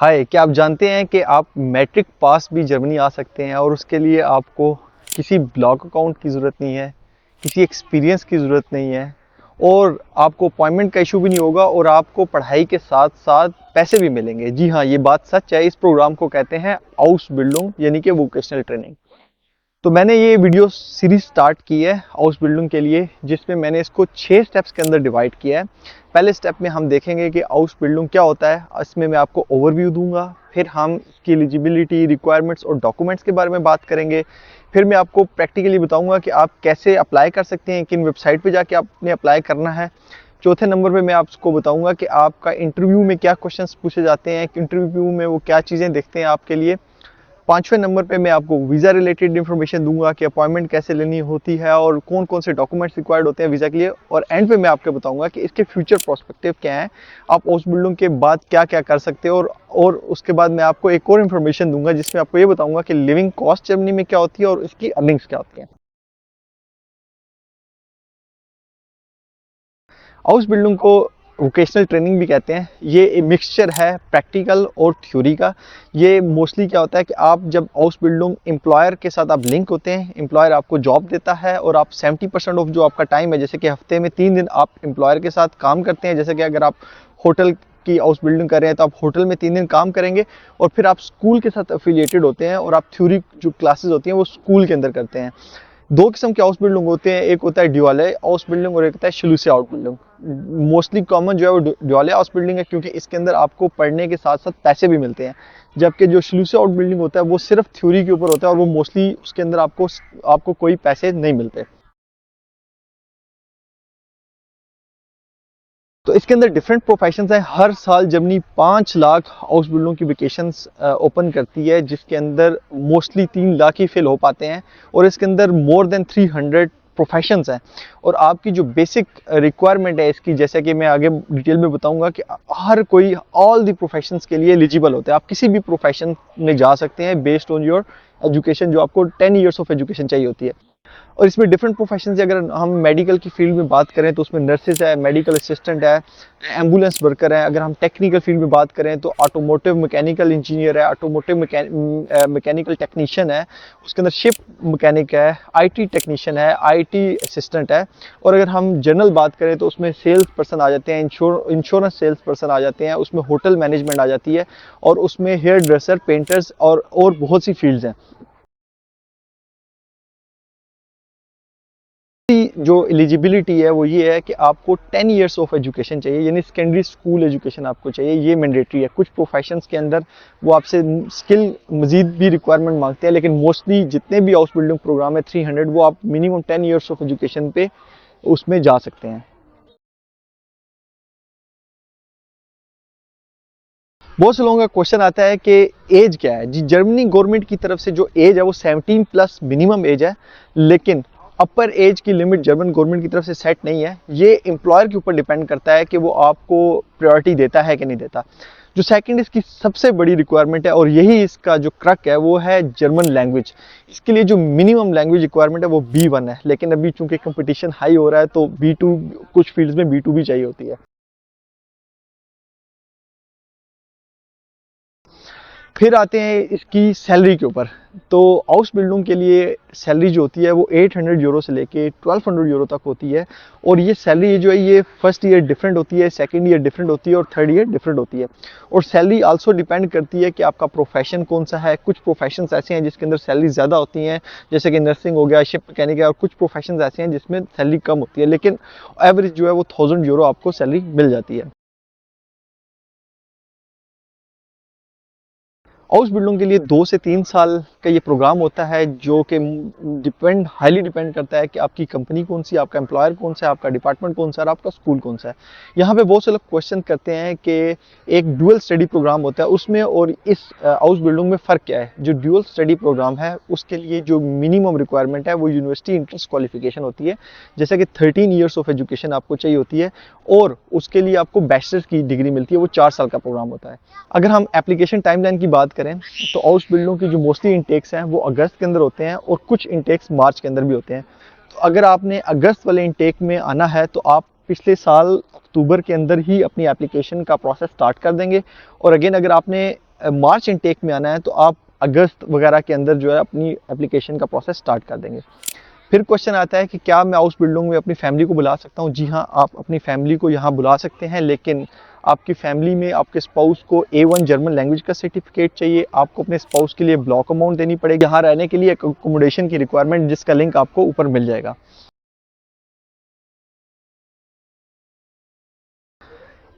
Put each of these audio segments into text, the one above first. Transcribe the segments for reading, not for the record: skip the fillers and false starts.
हाय, क्या आप जानते हैं कि आप मैट्रिक पास भी जर्मनी आ सकते हैं और उसके लिए आपको किसी ब्लॉक अकाउंट की ज़रूरत नहीं है, किसी एक्सपीरियंस की ज़रूरत नहीं है और आपको अपॉइंटमेंट का इशू भी नहीं होगा और आपको पढ़ाई के साथ साथ पैसे भी मिलेंगे। जी हाँ, ये बात सच है। इस प्रोग्राम को कहते हैं आउसबिल्डिंग यानी कि वोकेशनल ट्रेनिंग। तो मैंने ये वीडियो सीरीज स्टार्ट की है हाउस बिल्डिंग के लिए, जिसमें मैंने इसको 6 स्टेप्स के अंदर डिवाइड किया है। पहले स्टेप में हम देखेंगे कि हाउस बिल्डिंग क्या होता है। इसमें मैं आपको ओवरव्यू दूंगा, फिर हम इसकी एलिजिबिलिटी, रिक्वायरमेंट्स और डॉक्यूमेंट्स के बारे में बात करेंगे। फिर मैं आपको प्रैक्टिकली बताऊंगा कि आप कैसे अप्लाई कर सकते हैं, किन वेबसाइट पर जाके आपने अप्लाई करना है। चौथे नंबर पे मैं आपको बताऊंगा कि आपका इंटरव्यू में क्या क्वेश्चंस पूछे जाते हैं, इंटरव्यू में वो क्या चीज़ें देखते हैं आपके लिए। पांचवें नंबर पे मैं आपको वीज़ा रिलेटेड इन्फॉर्मेशन दूंगा कि अपॉइंटमेंट कैसे लेनी होती है और कौन कौन से डॉक्यूमेंट्स रिक्वायर्ड होते हैं वीज़ा के लिए। और एंड पे मैं आपको बताऊंगा कि इसके फ्यूचर प्रोस्पेक्टिव क्या है, आप हाउस बिल्डिंग के बाद क्या क्या कर सकते हो। और उसके बाद मैं आपको एक और इन्फॉर्मेशन दूंगा जिसमें आपको ये बताऊंगा कि लिविंग कॉस्ट जर्मनी में क्या होती है और इसकी अर्निंग्स क्या होती है। हाउस बिल्डिंग को वोकेशनल ट्रेनिंग भी कहते हैं। ये एक मिक्सचर है प्रैक्टिकल और थ्योरी का। ये मोस्टली क्या होता है कि आप जब हाउस बिल्डिंग एम्प्लॉयर के साथ आप लिंक होते हैं, एम्प्लॉयर आपको जॉब देता है और आप 70% ऑफ जो आपका टाइम है, जैसे कि हफ्ते में 3 दिन आप एम्प्लॉयर के साथ काम करते हैं। जैसे कि अगर आप होटल की हाउस बिल्डिंग कर रहे हैं तो आप होटल में 3 दिन काम करेंगे और फिर आप स्कूल के साथ एफिलिएटेड होते हैं और आप थ्योरी जो क्लासेस होती हैं वो स्कूल के अंदर करते हैं। दो किस्म के हाउस बिल्डिंग होते हैं, एक होता है ड्यूअले हाउस बिल्डिंग और एक होता है शेल्यूसी हाउस बिल्डिंग। मोस्टली कॉमन जो है वो ड्यूअले हाउस बिल्डिंग है, क्योंकि इसके अंदर आपको पढ़ने के साथ साथ पैसे भी मिलते हैं। जबकि जो शेल्यूसी हाउस बिल्डिंग होता है वो सिर्फ थ्योरी के ऊपर होता है और वो मोस्टली उसके अंदर आपको कोई पैसे नहीं मिलते। तो इसके अंदर डिफरेंट प्रोफेशंस हैं। हर साल जर्मनी 5 लाख हाउस बिल्डरों की वेकेशंस ओपन करती है, जिसके अंदर मोस्टली 3 लाख ही फिल हो पाते हैं और इसके अंदर मोर देन 300 प्रोफेशंस हैं। और आपकी जो बेसिक रिक्वायरमेंट है इसकी, जैसे कि मैं आगे डिटेल में बताऊंगा कि हर कोई ऑल दी प्रोफेशंस के लिए एलिजिबल होता है। आप किसी भी प्रोफेशन में जा सकते हैं बेस्ड ऑन योर एजुकेशन, जो आपको 10 ईयर्स ऑफ एजुकेशन चाहिए होती है। और इसमें डिफरेंट प्रोफेशन है। अगर हम मेडिकल की फील्ड में बात करें तो उसमें नर्सेज है, मेडिकल असिस्टेंट है, एम्बुलेंस वर्कर है। अगर हम टेक्निकल फील्ड में बात करें तो ऑटोमोटिव मैकेनिकल इंजीनियर है, ऑटोमोटिव मैकेनिकल टेक्नीशियन है, उसके अंदर शिप मैकेनिक है, आईटी टेक्नीशियन है, आईटी असिस्टेंट है। और अगर हम जनरल बात करें तो उसमें सेल्स पर्सन आ जाते हैं, इंश्योरेंस सेल्स पर्सन आ जाते हैं, उसमें होटल मैनेजमेंट आ जाती है और उसमें हेयर ड्रेसर, पेंटर्स और बहुत सी फील्ड्स हैं। जो एलिजिबिलिटी है वो ये है कि आपको 10 इयर्स ऑफ एजुकेशन चाहिए, यानी सेकेंडरी स्कूल एजुकेशन आपको चाहिए। ये मैंडेटरी है। कुछ प्रोफेशंस के अंदर वो आपसे स्किल मजीद भी रिक्वायरमेंट मांगते हैं, लेकिन मोस्टली जितने भी हाउस बिल्डिंग प्रोग्राम है 300, वो आप मिनिमम 10 इयर्स ऑफ एजुकेशन पे उसमें जा सकते हैं। बहुत से लोगों का क्वेश्चन आता है कि एज क्या है। जी, जर्मनी गवर्नमेंट की तरफ से जो एज है वो 17 प्लस मिनिमम एज है, लेकिन अपर एज की लिमिट जर्मन गवर्नमेंट की तरफ से सेट नहीं है। ये एम्प्लॉयर के ऊपर डिपेंड करता है कि वो आपको प्रायोरिटी देता है कि नहीं देता। जो सेकंड इसकी सबसे बड़ी रिक्वायरमेंट है और यही इसका जो क्रक है वो है जर्मन लैंग्वेज। इसके लिए जो मिनिमम लैंग्वेज रिक्वायरमेंट है वो B1 है, लेकिन अभी चूंकि कंपटीशन हाई हो रहा है तो B2, कुछ फील्ड्स में B2 भी चाहिए होती है। फिर आते हैं इसकी सैलरी के ऊपर। तो हाउस बिल्डिंग के लिए सैलरी जो होती है वो 800 यूरो से लेके 1200 यूरो तक होती है। और ये सैलरी जो है ये फर्स्ट ईयर डिफरेंट होती है, सेकंड ईयर डिफरेंट होती है और थर्ड ईयर डिफरेंट होती है। और सैलरी आल्सो डिपेंड करती है कि आपका प्रोफेशन कौन सा है। कुछ प्रोफेशन ऐसे हैं जिसके अंदर सैलरी ज़्यादा होती हैं, जैसे कि नर्सिंग हो गया, शिप मैकेनिक है, और कुछ प्रोफेशन ऐसे हैं जिसमें सैलरी कम होती है, लेकिन एवरेज जो है वो 1000 यूरो आपको सैलरी मिल जाती है। हाउस बिल्डिंग के लिए 2 से 3 साल का ये प्रोग्राम होता है, जो कि हाईली डिपेंड करता है कि आपकी कंपनी कौन सी, आपका एम्प्लॉयर कौन सा है, आपका डिपार्टमेंट कौन सा है और आपका स्कूल कौन सा है। यहाँ पे बहुत से लोग क्वेश्चन करते हैं कि एक ड्यूअल स्टडी प्रोग्राम होता है उसमें और इस हाउस बिल्डिंग में फ़र्क क्या है। जो ड्यूअल स्टडी प्रोग्राम है उसके लिए जो मिनिमम रिक्वायरमेंट है वो यूनिवर्सिटी इंट्रेंस क्वालिफिकेशन होती है, जैसे कि 13 ईयर्स ऑफ एजुकेशन आपको चाहिए होती है और उसके लिए आपको बैचलर्स की डिग्री मिलती है। वो 4 साल का प्रोग्राम होता है। अगर हम एप्लीकेशन टाइमलाइन की बात करें तो हाउस बिल्डिंग की जो मोस्टली इंटेक्स हैं वो अगस्त के अंदर होते हैं और कुछ इंटेक्स मार्च के अंदर भी होते हैं। तो अगर आपने अगस्त वाले इंटेक में आना है तो आप पिछले साल अक्टूबर के अंदर ही अपनी एप्लीकेशन का प्रोसेस स्टार्ट कर देंगे। और अगेन अगर आपने मार्च इनटेक में आना है तो आप अगस्त वगैरह के अंदर जो है अपनी एप्लीकेशन का प्रोसेस स्टार्ट कर देंगे। फिर क्वेश्चन आता है कि क्या मैं हाउस बिल्डिंग में अपनी फैमिली को बुला सकता हूँ? जी हाँ, आप अपनी फैमिली को यहाँ बुला सकते हैं, लेकिन आपकी फैमिली में आपके स्पाउस को A1 जर्मन लैंग्वेज का सर्टिफिकेट चाहिए। आपको अपने स्पाउस के लिए ब्लॉक अमाउंट देनी पड़ेगी। यहाँ रहने के लिए अकोमोडेशन की रिक्वायरमेंट, जिसका लिंक आपको ऊपर मिल जाएगा।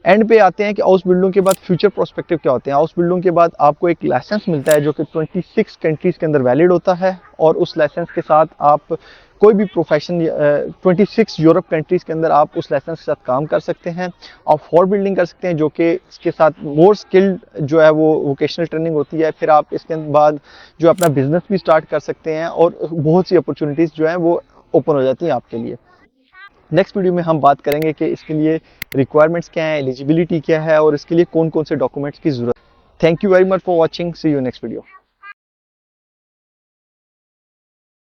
एंड पे आते हैं कि हाउस बिल्डिंग के बाद फ्यूचर प्रोस्पेक्टिव क्या होते हैं। हाउस बिल्डिंग के बाद आपको एक लाइसेंस मिलता है जो कि 26 कंट्रीज के अंदर वैलिड होता है, और उस लाइसेंस के साथ आप कोई भी प्रोफेशन 26 यूरोप कंट्रीज के अंदर आप उस लाइसेंस के साथ काम कर सकते हैं। आप फॉर बिल्डिंग कर सकते हैं, जो कि इसके साथ मोर स्किल्ड जो है वो वोकेशनल ट्रेनिंग होती है। फिर आप इसके बाद जो अपना बिजनेस भी स्टार्ट कर सकते हैं, और बहुत सी अपॉर्चुनिटीज़ जो हैं वो ओपन हो जाती हैं आपके लिए। नेक्स्ट वीडियो में हम बात करेंगे कि इसके लिए रिक्वायरमेंट्स क्या है, एलिजिबिलिटी क्या है, और इसके लिए कौन कौन से डॉक्यूमेंट्स की जरूरत। Thank you very much for watching, see you next video.